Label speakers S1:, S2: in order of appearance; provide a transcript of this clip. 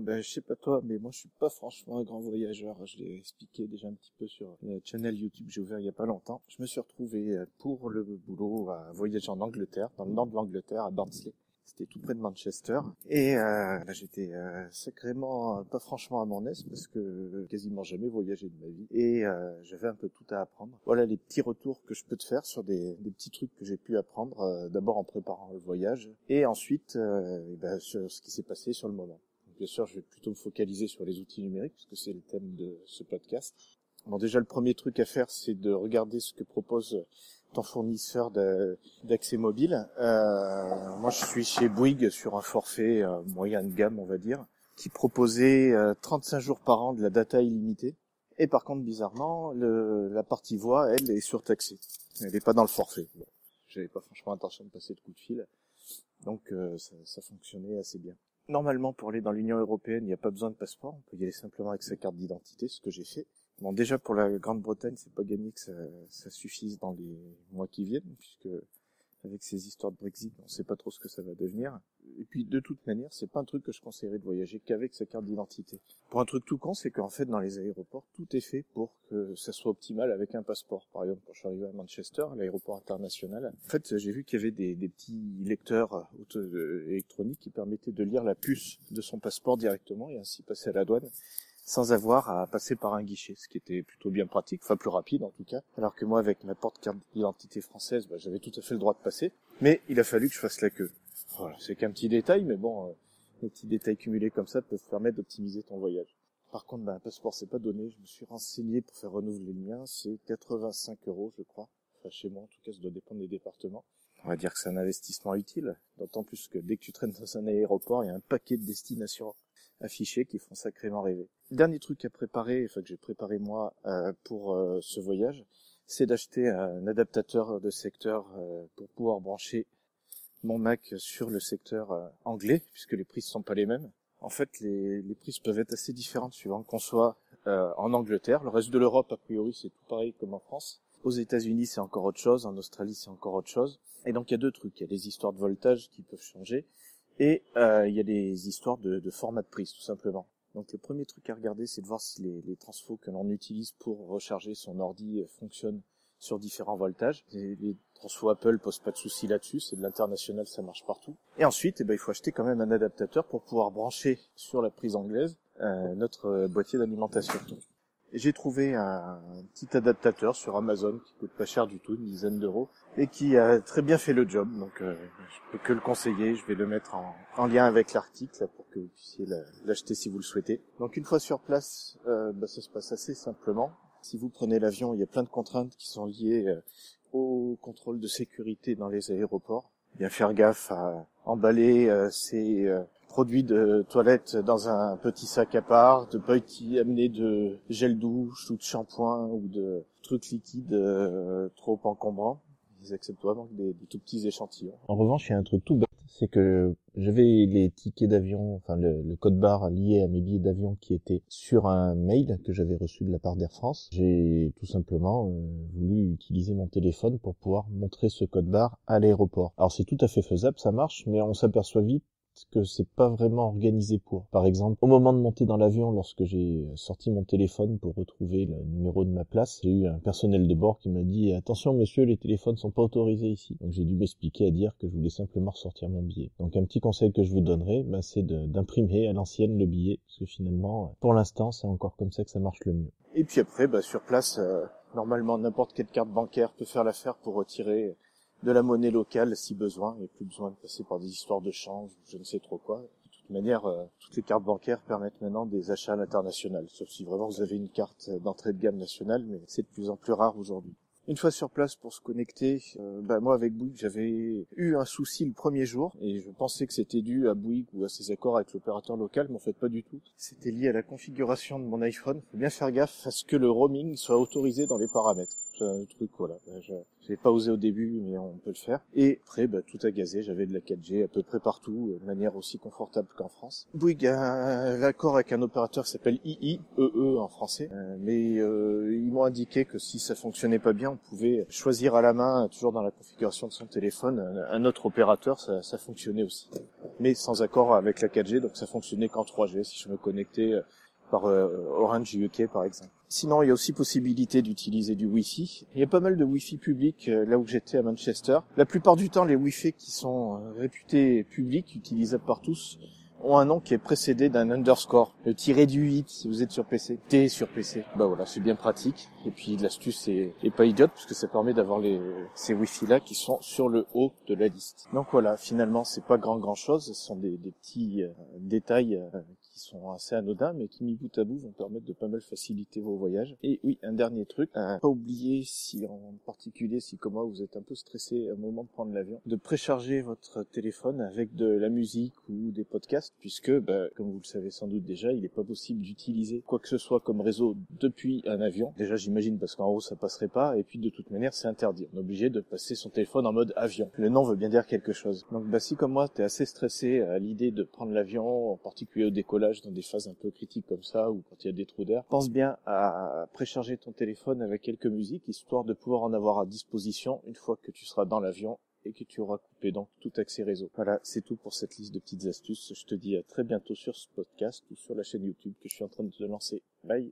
S1: Je sais pas toi, mais moi je suis pas franchement un grand voyageur. Je l'ai expliqué déjà un petit peu sur le channel YouTube que j'ai ouvert il y a pas longtemps. Je me suis retrouvé pour le boulot à voyager en Angleterre, dans le nord de l'Angleterre, à Barnsley. C'était tout près de Manchester. Et j'étais sacrément pas franchement à mon aise parce que quasiment jamais voyagé de ma vie. Et j'avais un peu tout à apprendre. Voilà les petits retours que je peux te faire sur des petits trucs que j'ai pu apprendre. D'abord en préparant le voyage et ensuite sur ce qui s'est passé sur le moment. Bien sûr, je vais plutôt me focaliser sur les outils numériques, puisque c'est le thème de ce podcast. Bon, déjà, le premier truc à faire, c'est de regarder ce que propose ton fournisseur d'accès mobile. Moi, je suis chez Bouygues sur un forfait moyen de gamme, on va dire, qui proposait 35 jours par an de la data illimitée. Et par contre, bizarrement, la partie voix, elle, est surtaxée. Elle n'est pas dans le forfait. Bon, j'avais pas franchement intention de passer de coup de fil, donc ça fonctionnait assez bien. Normalement, pour aller dans l'Union européenne, il n'y a pas besoin de passeport. On peut y aller simplement avec sa carte d'identité, ce que j'ai fait. Bon, déjà, pour la Grande-Bretagne, c'est pas gagné que ça suffise dans les mois qui viennent, puisque avec ces histoires de Brexit, on sait pas trop ce que ça va devenir. Et puis, de toute manière, c'est pas un truc que je conseillerais de voyager qu'avec sa carte d'identité. Pour un truc tout con, c'est qu'en fait, dans les aéroports, tout est fait pour que ça soit optimal avec un passeport. Par exemple, quand je suis arrivé à Manchester, à l'aéroport international, en fait, j'ai vu qu'il y avait des petits lecteurs électroniques qui permettaient de lire la puce de son passeport directement et ainsi passer à la douane, sans avoir à passer par un guichet, ce qui était plutôt bien pratique, enfin plus rapide en tout cas. Alors que moi, avec ma carte d'identité française, j'avais tout à fait le droit de passer, mais il a fallu que je fasse la queue. Voilà, c'est qu'un petit détail, mais bon, les petits détails cumulés comme ça peuvent permettre d'optimiser ton voyage. Par contre, un passeport, c'est pas donné. Je me suis renseigné pour faire renouveler le mien, c'est 85 €, je crois. Enfin, chez moi, en tout cas, ça doit dépendre des départements. On va dire que c'est un investissement utile, d'autant plus que dès que tu traînes dans un aéroport, il y a un paquet de destinations affichés qui font sacrément rêver. Dernier truc à préparer, enfin que j'ai préparé moi pour ce voyage, c'est d'acheter un adaptateur de secteur pour pouvoir brancher mon Mac sur le secteur anglais, puisque les prises sont pas les mêmes. En fait, les prises peuvent être assez différentes suivant qu'on soit en Angleterre. Le reste de l'Europe, a priori, c'est tout pareil comme en France. Aux États-Unis, c'est encore autre chose. En Australie, c'est encore autre chose. Et donc, il y a deux trucs. Il y a des histoires de voltage qui peuvent changer. Et il y a des histoires de format de prise, tout simplement. Donc le premier truc à regarder, c'est de voir si les transfos que l'on utilise pour recharger son ordi fonctionnent sur différents voltages. Les transfos Apple posent pas de soucis là-dessus, c'est de l'international, ça marche partout. Et ensuite, il faut acheter quand même un adaptateur pour pouvoir brancher sur la prise anglaise notre boîtier d'alimentation. Et j'ai trouvé un petit adaptateur sur Amazon qui coûte pas cher du tout, une dizaine d'euros, et qui a très bien fait le job. Donc je peux que le conseiller. Je vais le mettre en lien avec l'article là, pour que vous puissiez l'acheter si vous le souhaitez. Donc une fois sur place, ça se passe assez simplement. Si vous prenez l'avion, il y a plein de contraintes qui sont liées au contrôle de sécurité dans les aéroports. Bien faire gaffe à emballer ses produits de toilette dans un petit sac à part, de pas amener de gel douche ou de shampoing ou de trucs liquides trop encombrants. Ils acceptent vraiment des tout petits échantillons.
S2: En revanche, il y a un truc tout bête, c'est que j'avais les tickets d'avion, enfin le code barre lié à mes billets d'avion qui était sur un mail que j'avais reçu de la part d'Air France. J'ai tout simplement voulu utiliser mon téléphone pour pouvoir montrer ce code barre à l'aéroport. Alors c'est tout à fait faisable, ça marche, mais on s'aperçoit vite que c'est pas vraiment organisé pour. Par exemple, au moment de monter dans l'avion, lorsque j'ai sorti mon téléphone pour retrouver le numéro de ma place, j'ai eu un personnel de bord qui m'a dit « Attention monsieur, les téléphones sont pas autorisés ici ». Donc j'ai dû m'expliquer à dire que je voulais simplement ressortir mon billet. Donc un petit conseil que je vous donnerai, c'est d'imprimer à l'ancienne le billet, parce que finalement, pour l'instant, c'est encore comme ça que ça marche le mieux.
S1: Et puis après, sur place, normalement, n'importe quelle carte bancaire peut faire l'affaire pour retirer de la monnaie locale si besoin. Il n'y a plus besoin de passer par des histoires de change ou je ne sais trop quoi. De toute manière, toutes les cartes bancaires permettent maintenant des achats à l'international, sauf si vraiment vous avez une carte d'entrée de gamme nationale, mais c'est de plus en plus rare aujourd'hui. Une fois sur place pour se connecter, moi avec Bouygues j'avais eu un souci le premier jour et je pensais que c'était dû à Bouygues ou à ses accords avec l'opérateur local, mais en fait pas du tout. C'était lié à la configuration de mon iPhone. Faut bien faire gaffe à ce que le roaming soit autorisé dans les paramètres. C'est un truc, voilà. J'avais pas osé au début, mais on peut le faire. Et après, tout a gazé. J'avais de la 4G à peu près partout, de manière aussi confortable qu'en France. Bouygues a l'accord avec un opérateur qui s'appelle II, EE en français. Mais ils m'ont indiqué que si ça fonctionnait pas bien, on pouvait choisir à la main, toujours dans la configuration de son téléphone, un autre opérateur, ça fonctionnait aussi. Mais sans accord avec la 4G, donc ça fonctionnait qu'en 3G si je me connectais par Orange UK par exemple. Sinon, il y a aussi possibilité d'utiliser du Wi-Fi. Il y a pas mal de Wi-Fi public là où j'étais à Manchester. La plupart du temps, les Wi-Fi qui sont réputés publics, utilisables par tous, ont un nom qui est précédé d'un underscore, le tiré du 8 si vous êtes sur PC, T sur PC. Voilà, c'est bien pratique. Et puis l'astuce est pas idiote parce que ça permet d'avoir ces Wi-Fi là qui sont sur le haut de la liste. Donc voilà, finalement c'est pas grand chose, ce sont des petits détails qui sont assez anodins mais qui mis bout à bout vont permettre de pas mal faciliter vos voyages. Et oui, un dernier truc, pas oublier si en particulier si comme moi vous êtes un peu stressé au moment de prendre l'avion, de précharger votre téléphone avec de la musique ou des podcasts puisque, comme vous le savez sans doute déjà, il n'est pas possible d'utiliser quoi que ce soit comme réseau depuis un avion. Déjà, j'imagine, parce qu'en haut, ça passerait pas, et puis de toute manière, c'est interdit. On est obligé de passer son téléphone en mode avion. Le nom veut bien dire quelque chose. Donc, si comme moi, t'es assez stressé à l'idée de prendre l'avion, en particulier au décollage, dans des phases un peu critiques comme ça, ou quand il y a des trous d'air, pense bien à précharger ton téléphone avec quelques musiques, histoire de pouvoir en avoir à disposition une fois que tu seras dans l'avion et que tu auras coupé donc tout accès réseau. Voilà, c'est tout pour cette liste de petites astuces. Je te dis à très bientôt sur ce podcast ou sur la chaîne YouTube que je suis en train de te lancer. Bye!